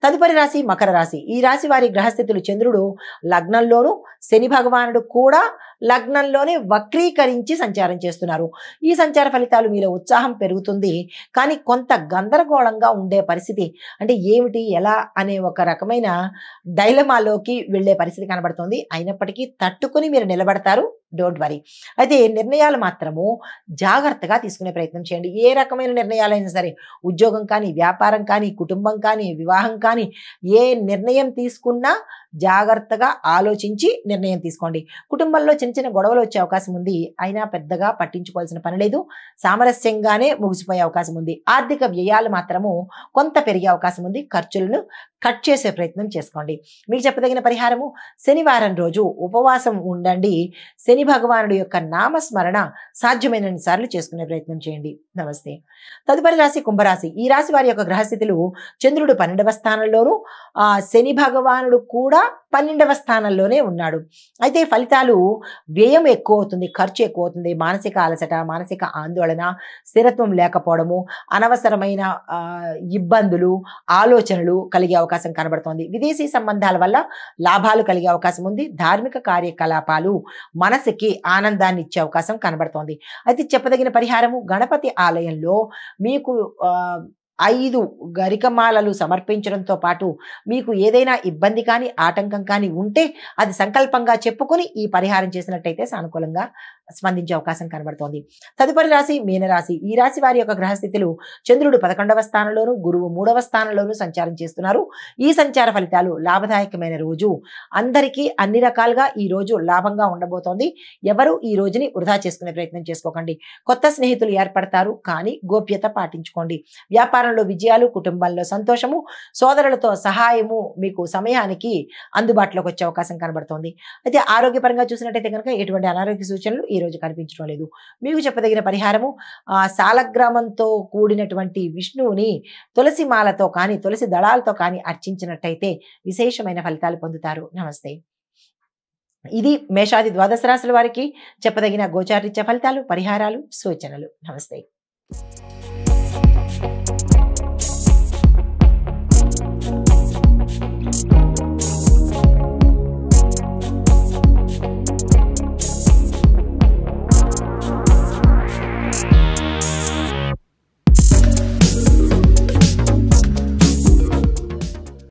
తదుపరి రాశి మకర రాశి. ఈ రాశి వారి గ్రహస్థితులు చంద్రుడు లగ్నంలోను, శని భగవానుడు కూడా లగ్నంలోనే వక్రీకరించి సంచారం చేస్తున్నారు. ఈ సంచార ఫలితాలు మీలో ఉత్సాహం పెరుగుతుంది. కానీ కొంత గందరగోళంగా ఉండే పరిస్థితి, అంటే ఏమిటి ఎలా అనే ఒక రకమైన డైలమాలోకి వెళ్ళే పరిస్థితి కనబడుతుంది. అయినప్పటికీ తట్టుకుని మీరు నిలబడతారు. Don't worry. అయితే నిర్ణయాలు మాత్రము జాగ్రత్తగా తీసుకునే ప్రయత్నం చేయండి. ఏ రకమైన నిర్ణయాలైనా సరే, ఉద్యోగం కానీ, వ్యాపారం కానీ, కుటుంబం కానీ, వివాహం కానీ, ఏ నిర్ణయం తీసుకున్నా జాగ్రత్తగా ఆలోచించి నిర్ణయం తీసుకోండి. కుటుంబంలో చిన్న చిన్న గొడవలు వచ్చే అవకాశం ఉంది. అయినా పెద్దగా పట్టించుకోవాల్సిన పని లేదు. సామరస్యంగానే ముగిసిపోయే అవకాశం ఉంది. ఆర్థిక వ్యయాలు మాత్రము కొంత పెరిగే అవకాశం ఉంది. ఖర్చులను కట్ చేసే ప్రయత్నం చేసుకోండి. మీకు చెప్పదగిన పరిహారము, శనివారం రోజు ఉపవాసం ఉండండి. శని భగవానుడి యొక్క నామస్మరణ సాధ్యమైనన్ని సార్లు చేసుకునే ప్రయత్నం చేయండి. నమస్తే. తదుపరి రాశి కుంభరాశి. ఈ రాశి వారి యొక్క గ్రహస్థితులు చంద్రుడు 12వ స్థానంలోను, శని భగవానుడు కూడా 12వ స్థానంలోనే ఉన్నాడు. అయితే ఫలితాలు వ్యయం ఎక్కువ అవుతుంది, ఖర్చు ఎక్కువ అవుతుంది. మానసిక అలసట, మానసిక ఆందోళన, స్థిరత్వం లేకపోవడము, అనవసరమైన ఇబ్బందులు, ఆలోచనలు కలిగే అవకాశం కనబడుతోంది. విదేశీ సంబంధాల వల్ల లాభాలు కలిగే అవకాశం ఉంది. ధార్మిక కార్యకలాపాలు మనసుకి ఆనందాన్ని ఇచ్చే అవకాశం కనబడుతోంది. అయితే చెప్పదగిన పరిహారము, గణపతి ఆలయంలో మీకు 5 గరికమాలలు సమర్పించడంతో పాటు మీకు ఏదైనా ఇబ్బంది కానీ, ఆటంకం కానీ ఉంటే అది సంకల్పంగా చెప్పుకొని ఈ పరిహారం చేసినట్టయితే సానుకూలంగా స్పందించే అవకాశం కనబడుతోంది. తదుపరి రాశి మీనరాశి. ఈ రాశి వారి యొక్క గ్రహస్థితులు చంద్రుడు 11వ స్థానంలోను, గురువు 3వ స్థానంలోను సంచారం చేస్తున్నారు. ఈ సంచార ఫలితాలు లాభదాయకమైన రోజు. అందరికీ అన్ని రకాలుగా ఈ రోజు లాభంగా ఉండబోతోంది. ఎవరు ఈ రోజుని వృధా చేసుకునే ప్రయత్నం చేసుకోకండి. కొత్త స్నేహితులు ఏర్పడతారు, కానీ గోప్యత పాటించుకోండి. వ్యాపారంలో విజయాలు, కుటుంబంలో సంతోషము, సోదరులతో సహాయము మీకు సమయానికి అందుబాటులోకి వచ్చే అవకాశం కనబడుతోంది. అయితే ఆరోగ్యపరంగా చూసినట్టయితే కనుక ఎటువంటి అనారోగ్య సూచనలు ఈ రోజు కనిపించడం లేదు. మీకు చెప్పదగిన పరిహారము, సాలగ్రామంతో కూడినటువంటి విష్ణువుని తులసి మాలతో కానీ, తులసి దళాలతో కానీ అర్చించినట్టయితే విశేషమైన ఫలితాలు పొందుతారు. నమస్తే. ఇది మేషాది ద్వాదశ రాశుల వారికి చెప్పదగిన గోచారరీత్యా ఫలితాలు, పరిహారాలు, సూచనలు. నమస్తే.